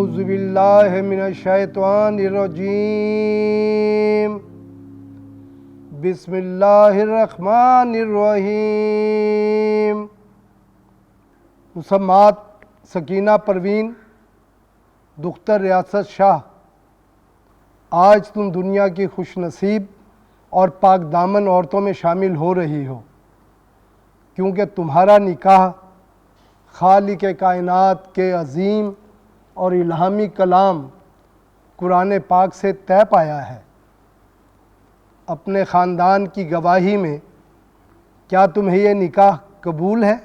औज़ुबिल्लाहि मिनश्शैतानिर्रजीम बिस्मिल्लाहिर्रहमानिर्रहीम। मुसम्मात सकीना परवीन दुख्तर रियासत शाह, आज तुम दुनिया की खुशनसीब और पाक दामन औरतों में शामिल हो रही हो, क्योंकि तुम्हारा निकाह खालिक कायनात के अज़ीम और इल्हामी कलाम कुरान पाक से तय पाया है। अपने ख़ानदान की गवाही में क्या तुम्हें यह निकाह कबूल है?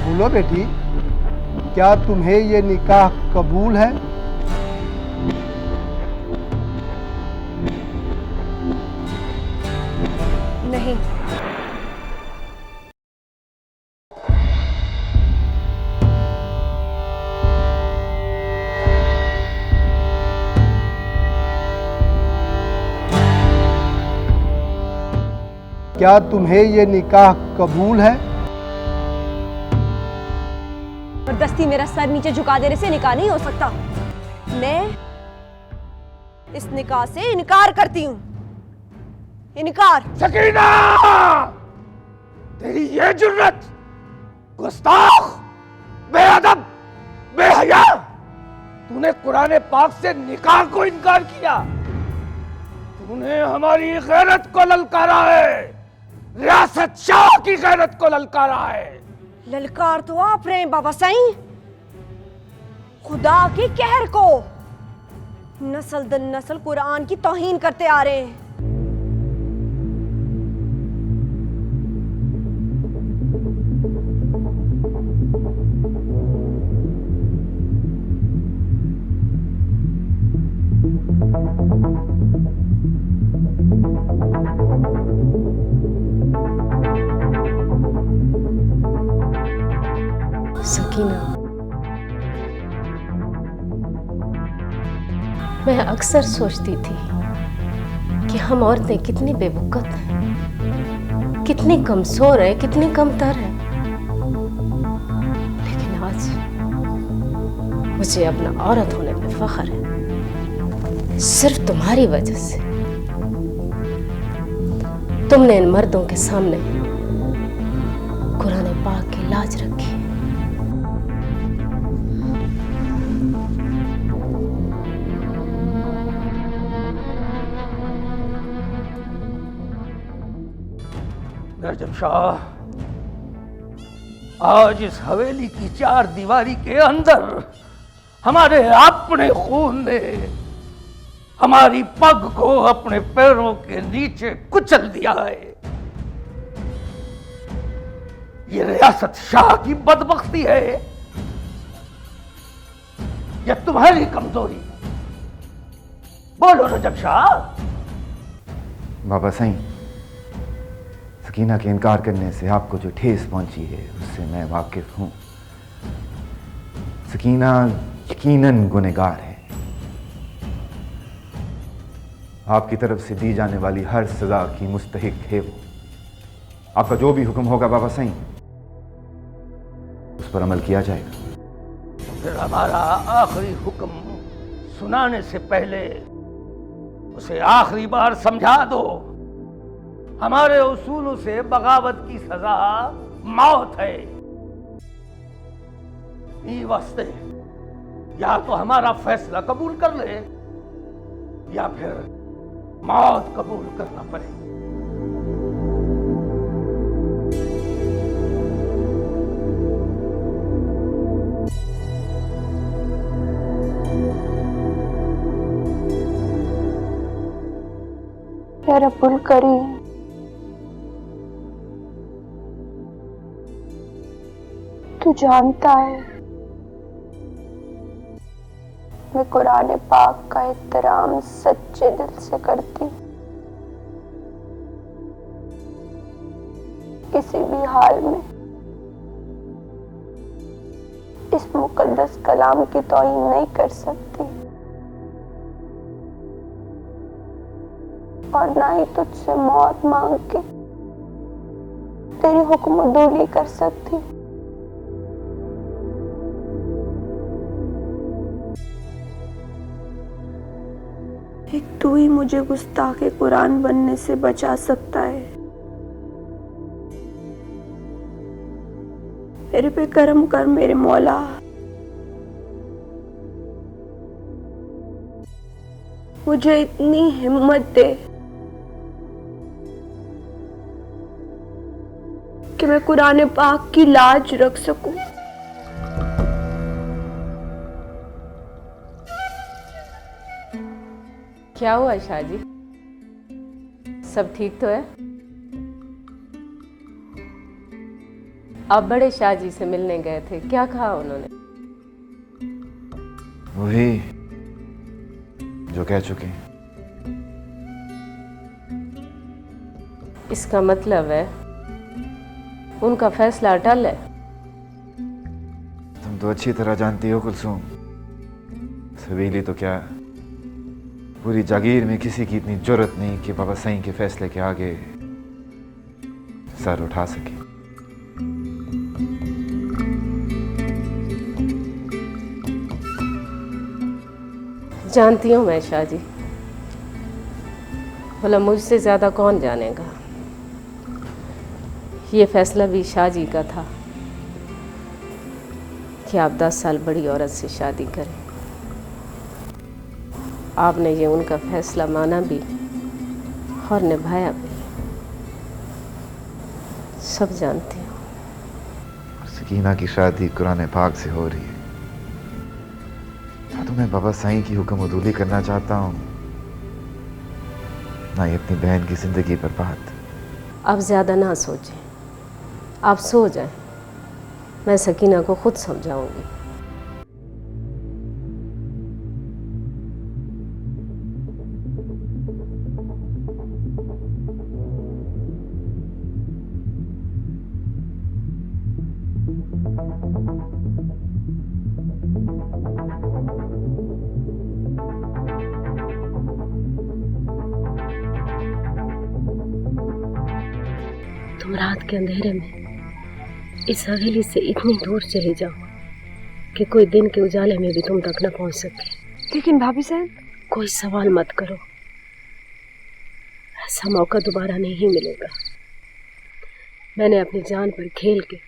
बोलो बेटी, क्या तुम्हें यह निकाह कबूल है? नहीं। क्या तुम्हें यह निकाह कबूल है? जबरदस्ती मेरा सर नीचे झुका देने से निकाह नहीं हो सकता। मैं इस निकाह से इनकार करती हूँ। इनकार। सकीना, तेरी ये जुर्रत, गुस्ताख, बेअदब, बेहया, तूने कुरान पाक से निकाह को इनकार किया। तूने हमारी गैरत को ललकारा है, रियासत शाह की गैरत को ललकारा है। ललकार तो आप रहे हैं बाबा साईं, खुदा के कहर को। नस्ल दर नस्ल कुरान की तौहीन करते आ रहे हैं। सकीना, मैं अक्सर सोचती थी कि हम औरतें कितनी बेवकूफ़ हैं, कितनी कमजोर हैं, कितनी कमतर हैं। लेकिन आज मुझे अपना औरत होने पे फख्र है, सिर्फ तुम्हारी वजह से। तुमने इन मर्दों के सामने कुरान पाक की लाज रखी। नजम शाह, आज इस हवेली की चार दीवारी के अंदर हमारे अपने खून ने हमारी पग को अपने पैरों के नीचे कुचल दिया है। ये रियासत शाह की बदबख्ती है या तुम्हारी कमजोरी? बोलो नजम शाह। बाबा साईं, सकीना के इनकार करने से आपको जो ठेस पहुंची है उससे मैं वाकिफ हूं। सकीना यकीनन गुनहगार है। आपकी तरफ से दी जाने वाली हर सजा की मुस्तहिक है वो। आपका जो भी हुक्म होगा बाबा साईं, उस पर अमल किया जाएगा। फिर हमारा आखिरी हुक्म सुनाने से पहले उसे आखिरी बार समझा दो। हमारे उसूलों से बगावत की सजा मौत है। ये वास्ते या तो हमारा फैसला कबूल कर ले या फिर मौत कबूल करना पड़े। या रब्बुल करीम, तू जानता है मैं कुरान पाक का एहतराम सच्चे दिल से करती। किसी भी हाल में इस मुकद्दस कलाम की तौहीन नहीं कर सकती और ना ही तुझसे मौत मांग के तेरी हुक्मदूली कर सकती। एक तू ही मुझे गुस्ताखे कुरान बनने से बचा सकता है। मेरे पे करम कर मेरे मौला। मुझे इतनी हिम्मत दे कि मैं कुरान पाक की लाज रख सकूं। क्या हुआ शाह जी, सब ठीक तो है? आप बड़े शाह जी से मिलने गए थे, क्या कहा उन्होंने? वही जो कह चुके। इसका मतलब है उनका फैसला अटल है। तुम तो अच्छी तरह जानती हो कुलसूम, सवेली तो क्या पूरी जागीर में किसी की इतनी जुर्रत नहीं कि बाबा सईं के फैसले के आगे सर उठा सके। जानती हूँ मैं शाह जी, भला मुझसे ज्यादा कौन जानेगा। ये फैसला भी शाह जी का था कि आप 10 साल बड़ी औरत से शादी करें। आपने ये उनका फैसला माना भी और निभाया भी, सब जानती हूँ। और सकीना की शादी कुरान पाक से हो रही है। तो मैं बाबा साईं की हुक्मदूली करना चाहता हूँ, ना ही अपनी बहन की जिंदगी बर्बाद। आप ज्यादा ना सोचें, आप सो जाएं, मैं सकीना को खुद समझाऊंगी। तुम रात के अंधेरे में इस हवेली से इतनी दूर चले जाओ कि कोई दिन के उजाले में भी तुम तक न पहुंच सके। लेकिन भाभी साहब, कोई सवाल मत करो, ऐसा मौका दोबारा नहीं मिलेगा। मैंने अपनी जान पर खेल के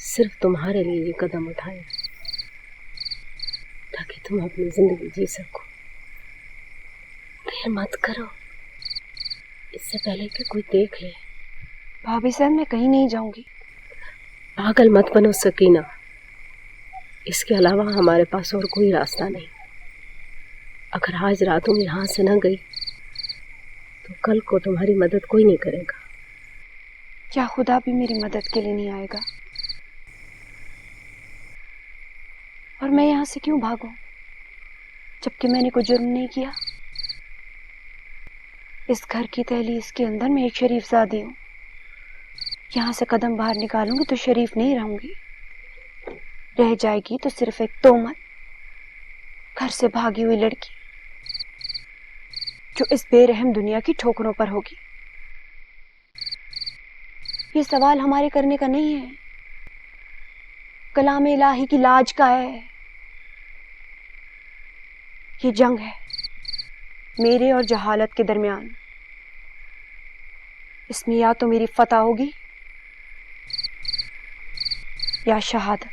सिर्फ तुम्हारे लिए ये कदम उठाया ताकि तुम अपनी जिंदगी जी सको। देर मत करो, इससे पहले कि कोई देख ले। भाभी साहब, मैं कहीं नहीं जाऊंगी। पागल मत बनो सकीना, इसके अलावा हमारे पास और कोई रास्ता नहीं। अगर आज रात तुम यहाँ से न गई तो कल को तुम्हारी मदद कोई नहीं करेगा। क्या खुदा भी मेरी मदद के लिए नहीं आएगा? और मैं यहाँ से क्यों भागूं जबकि मैंने कोई जुर्म नहीं किया? इस घर की दहलीज के अंदर मैं एक शरीफ ज़ादी हूँ। यहाँ से कदम बाहर निकालूंगी तो शरीफ नहीं रहूंगी, रह जाएगी तो सिर्फ एक तोहमत, घर से भागी हुई लड़की जो इस बेरहम दुनिया की ठोकरों पर होगी। ये सवाल हमारे करने का नहीं है, कलाम इलाही की लाज का है। ये जंग है मेरे और जहालत के दरमियान। इसमें या तो मेरी फतह होगी या शहादत।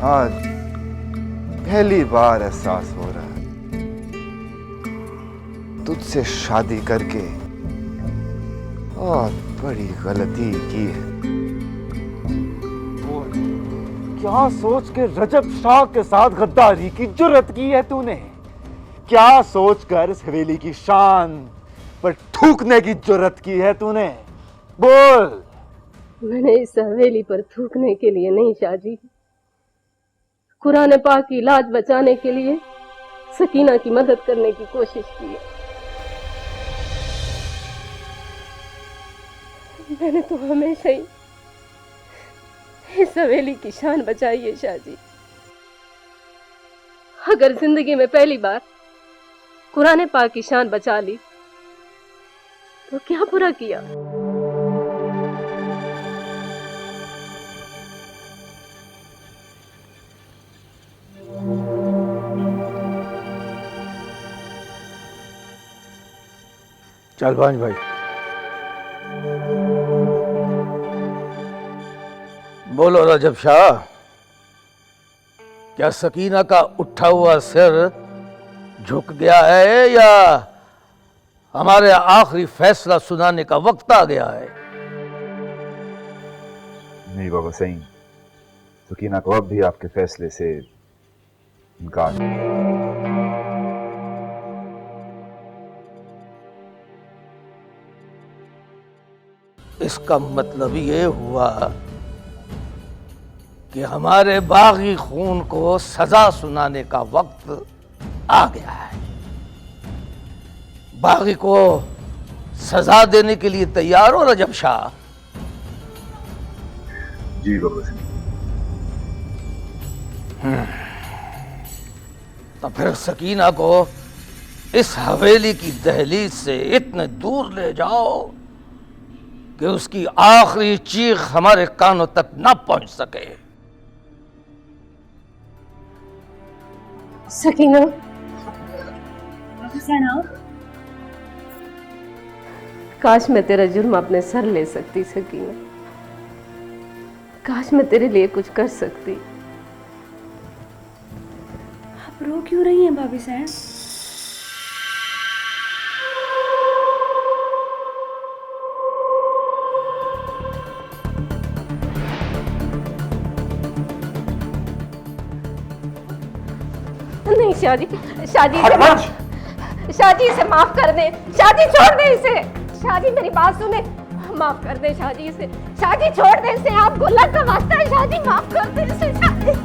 आज पहली बार एहसास हो रहा है तुझसे शादी करके बहुत बड़ी गलती की है। क्या सोच के रजब शाह के साथ गद्दारी की जुर्रत की है तूने? क्या सोचकर इस हवेली की शान, पर थूकने की जुर्रत की है तूने? बोल। मैंने इस हवेली पर थूकने के लिए नहीं शाहजी, कुरान पाक की लाज बचाने के लिए सकीना की मदद करने की कोशिश की है। मैंने तो हमेशा ही इस हवेली की शान बचाई है शाहजी। अगर जिंदगी में पहली बार कुरान पाक की शान बचा ली तो क्या बुरा किया। चल भांज भाई, बोलो रजब शाह, क्या सकीना का उठा हुआ सिर झुक गया है या हमारे आखिरी फैसला सुनाने का वक्त आ गया है? नहीं बाबा सही, सकीना को अब भी आपके फैसले से इनकार। इसका मतलब ये हुआ कि हमारे बागी खून को सजा सुनाने का वक्त आ गया है। बागी को सजा देने के लिए तैयार हो रजब शाह? जी बाबा सही। तो फिर सकीना को इस हवेली की दहलीज से इतने दूर ले जाओ कि उसकी आखिरी चीख हमारे कानों तक न पहुंच सके। सकीना, काश मैं तेरा जुर्म अपने सर ले सकती सकीना, काश मैं तेरे लिए कुछ कर सकती। आप रो क्यों रही हैं भाभी साहब? नहीं शादी, शादी इसे माफ कर दे। शादी छोड़ दे इसे। शादी मेरी बात सुने, माफ कर दे शादी इसे। शादी छोड़ दे इसे, आपको अल्लाह का वास्ता है शादी, माफ कर दे इसे शादी।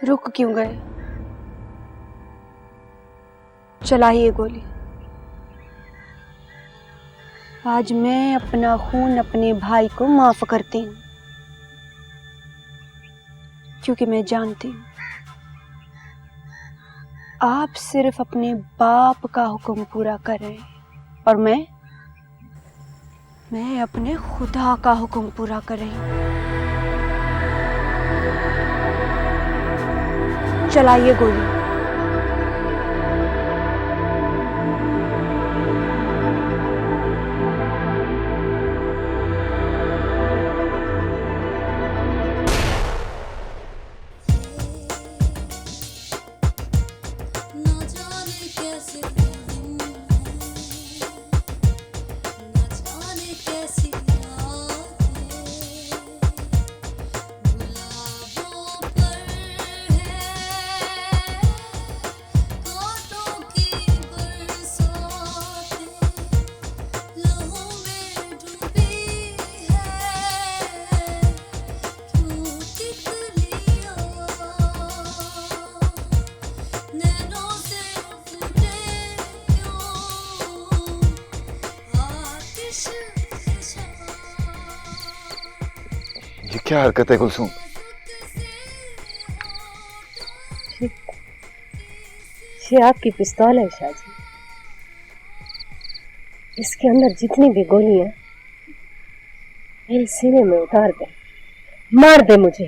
रुक क्यों गए? चलाइए गोली। आज मैं अपना खून अपने भाई को माफ करती हूँ, क्योंकि मैं जानती हूँ आप सिर्फ अपने बाप का हुक्म पूरा कर रहे हैं और मैं अपने खुदा का हुक्म पूरा कर रही हूँ। चलाइए गोली। ये क्या हरकत है कुलसुम? ये आपकी पिस्तौल है शाहजी। इसके अंदर जितनी भी गोली है मेरे सीने में उतार दे, मार दे मुझे।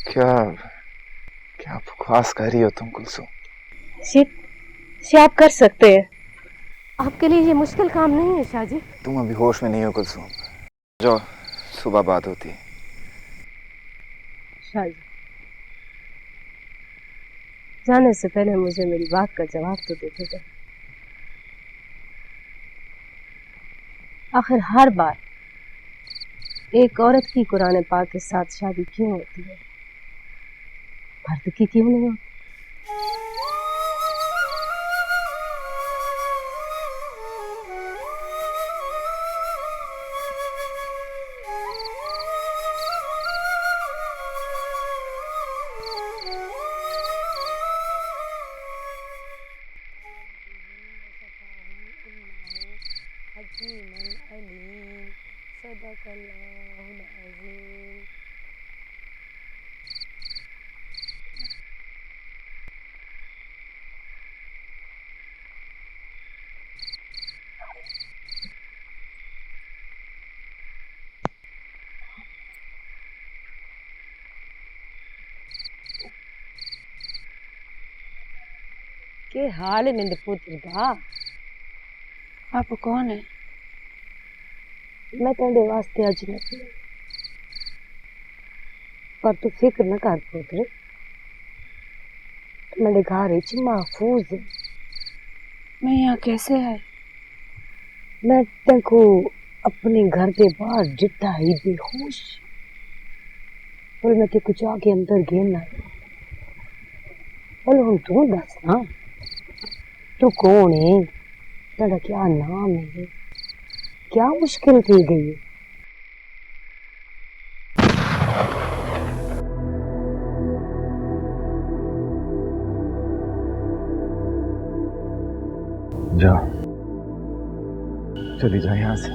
क्या क्या बकवास कर रही हो तुम कुलसुम? ये आप कर सकते हैं। आपके लिए ये मुश्किल काम नहीं है शाहजी। तुम अभी होश में नहीं हो कुलसुम। जो सुबह बात होती है। शाहजी, जाने से पहले मुझे मेरी बात का जवाब तो दे दो। आखिर हर बार एक औरत की कुरान पाक के साथ शादी क्यों होती है, मर्द की क्यों नहीं होती? के हाल है मेरे पुत्र दा? आप कौन है? मैं तेरे वास्ते अजनबी हूं, पर तू फिक्र न कर पुत्र, मेरे घर विच महफूज है। मैं यहाँ कैसे है? मैं तेको अपने घर के बाहर डिटा ही बेहोश, और मैं ते कुछ आगे अंदर घेरना। बोल हम तू दस ना, तू कौन है, तेरा क्या नाम है, क्या मुश्किल थी गई? जा, चली जा यहां से।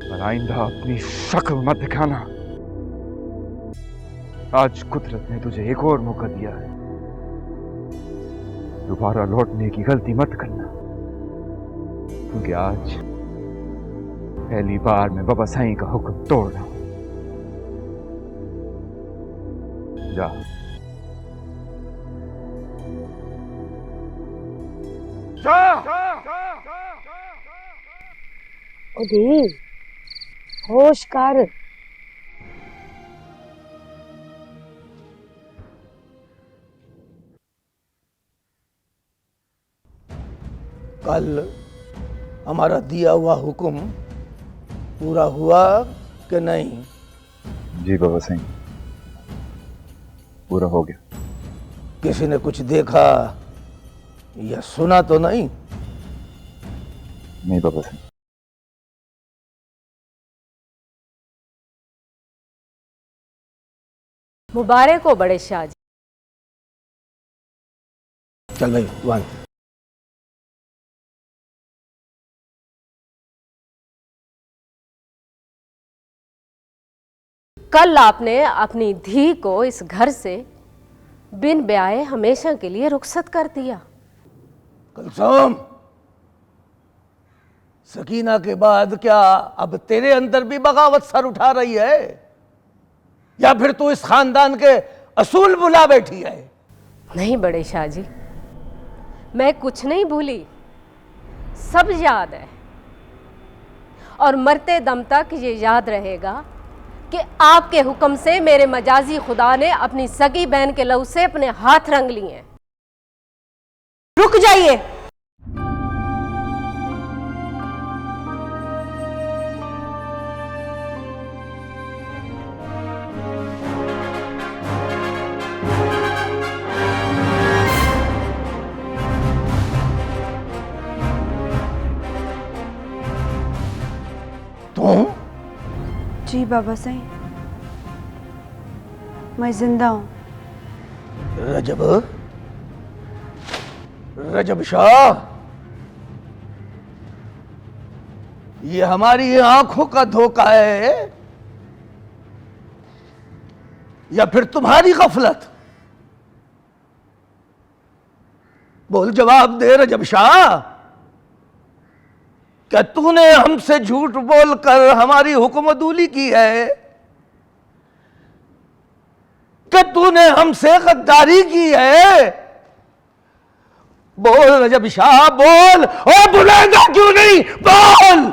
और आइंदा अपनी शक्ल मत दिखाना। आज कुदरत ने तुझे एक और मौका दिया है, दोबारा लौटने की गलती मत करना, क्योंकि आज पहली बार मैं बाबा साईं का हुक्म तोड़ रहा हूं। जा। ओदी होश कर। कल हमारा दिया हुआ हुक्म पूरा हुआ कि नहीं? जी बाबा साईं, पूरा हो गया। किसी ने कुछ देखा या सुना तो नहीं? नहीं बाबा साईं। मुबारक हो बड़े शाहजी। चल भाई वन। कल आपने अपनी धी को इस घर से बिन ब्याहे हमेशा के लिए रुखसत कर दिया। कुलसुम, सकीना के बाद क्या अब तेरे अंदर भी बगावत सर उठा रही है, या फिर तू इस खानदान के असूल भुला बैठी है? नहीं बड़े शाहजी, मैं कुछ नहीं भूली, सब याद है, और मरते दम तक ये याद रहेगा कि आपके हुक्म से मेरे मजाजी खुदा ने अपनी सगी बहन के लहू से अपने हाथ रंग लिए हैं। रुक जाइए। तुम? जी बाबा साईं, मैं जिंदा हूं। रजब, रजब शाह, ये हमारी आंखों का धोखा है या फिर तुम्हारी गफलत? बोल, जवाब दे रजब शाह। क्या तूने हमसे झूठ बोलकर हमारी हुक्मदूली की है? क्या तूने हमसे गद्दारी की है? बोल रजब शाह, बोल। और बुलाएगा क्यों नहीं? बोल।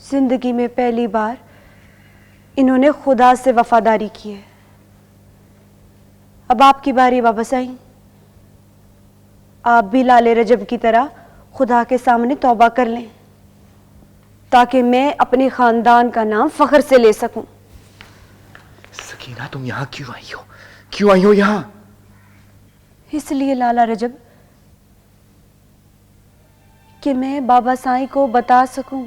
जिंदगी में पहली बार इन्होंने खुदा से वफादारी की है। अब आपकी बारी बाबा साईं। आप भी लाले रजब की तरह खुदा के सामने तौबा कर लें, ताकि मैं अपने खानदान का नाम फख्र से ले सकूं। सकीना, तुम यहाँ क्यों आई हो? क्यों आई हो यहाँ? इसलिए लाला रजब कि मैं बाबा साईं को बता सकूं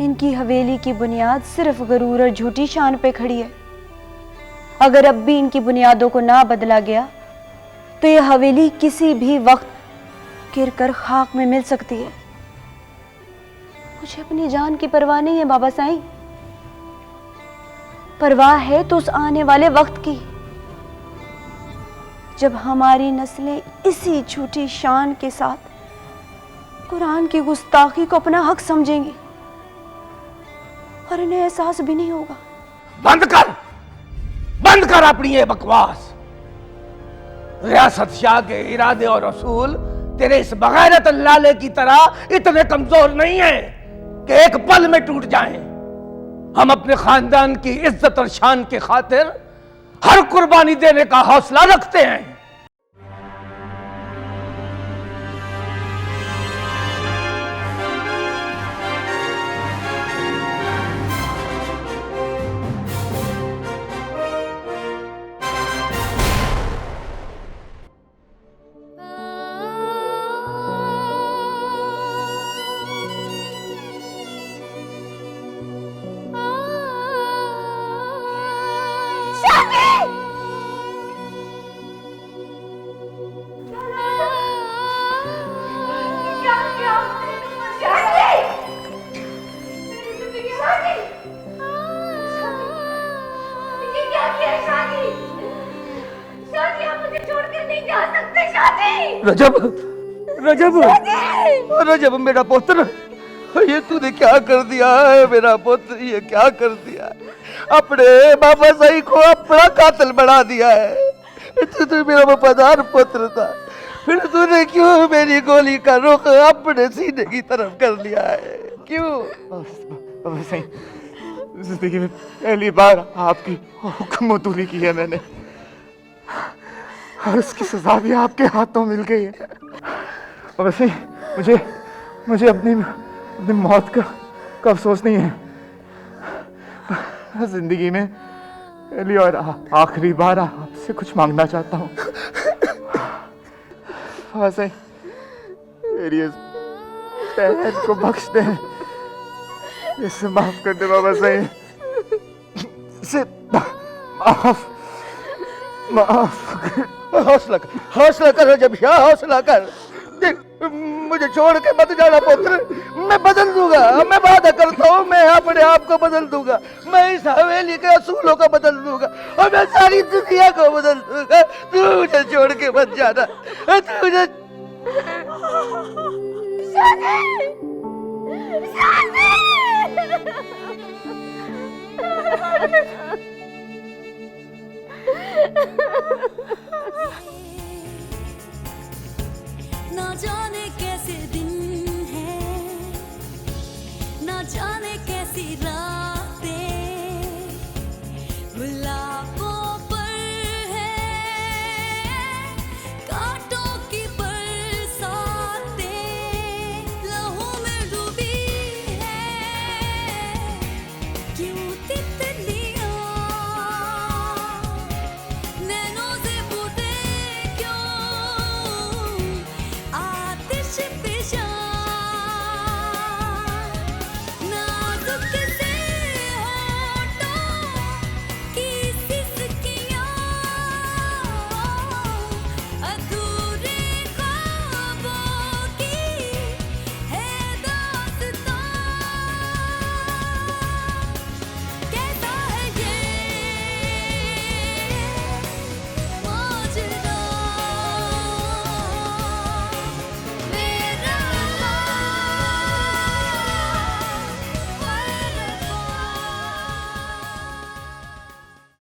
इनकी हवेली की बुनियाद सिर्फ गरूर और झूठी शान पे खड़ी है। अगर अब भी इनकी बुनियादों को ना बदला गया तो यह हवेली किसी भी वक्त गिरकर खाक में मिल सकती है। मुझे अपनी जान की परवाह नहीं है बाबा साईं, परवाह है तो उस आने वाले वक्त की, जब हमारी नस्लें इसी झूठी शान के साथ कुरान की गुस्ताखी को अपना हक समझेंगी और इन्हें एहसास भी नहीं होगा। बंद कर अपनी ये बकवास। रियासत शाह के इरादे और असूल तेरे इस बगैरत लाले की तरह इतने कमजोर नहीं है कि एक पल में टूट जाएं। हम अपने खानदान की इज्जत और शान की खातिर हर कुर्बानी देने का हौसला रखते हैं। रजब, रजब, रजब मेरा पुत्र, ये तूने क्या कर दिया है मेरा पुत्र? ये क्या कर दिया? अपने बाबा साईं को अपना कातिल बना दिया है। तू मेरा वफादार पुत्र था, फिर तूने क्यों मेरी गोली का रुख अपने सीने की तरफ कर लिया है? क्यों? बाबा साईं, जिंदगी में पहली बार आपकी हुक्मतूली की है मैंने, और उसकी सजा भी आपके हाथों मिल गई है। बाबा साईं, मुझे अपनी मौत का अफसोस नहीं है। जिंदगी में पहली और आखिरी बार आपसे कुछ मांगना चाहता हूँ। बाबा साईं, मेरी इस बहन को बख्श दे, इसे माफ कर दे बाबा साईं, इसे माफ। हौसला कर रजब शाह, हौसला कर। देख, मुझे छोड़ के मत जाना पुत्र, मैं बदल दूंगा, मैं वादा करता हूँ, मैं अपने आप को बदल दूंगा, मैं इस हवेली के असूलों को बदल दूंगा और मैं सारी दुनिया को बदल दूंगा। तू मुझे छोड़ के मत जाना, तू मुझे शादी!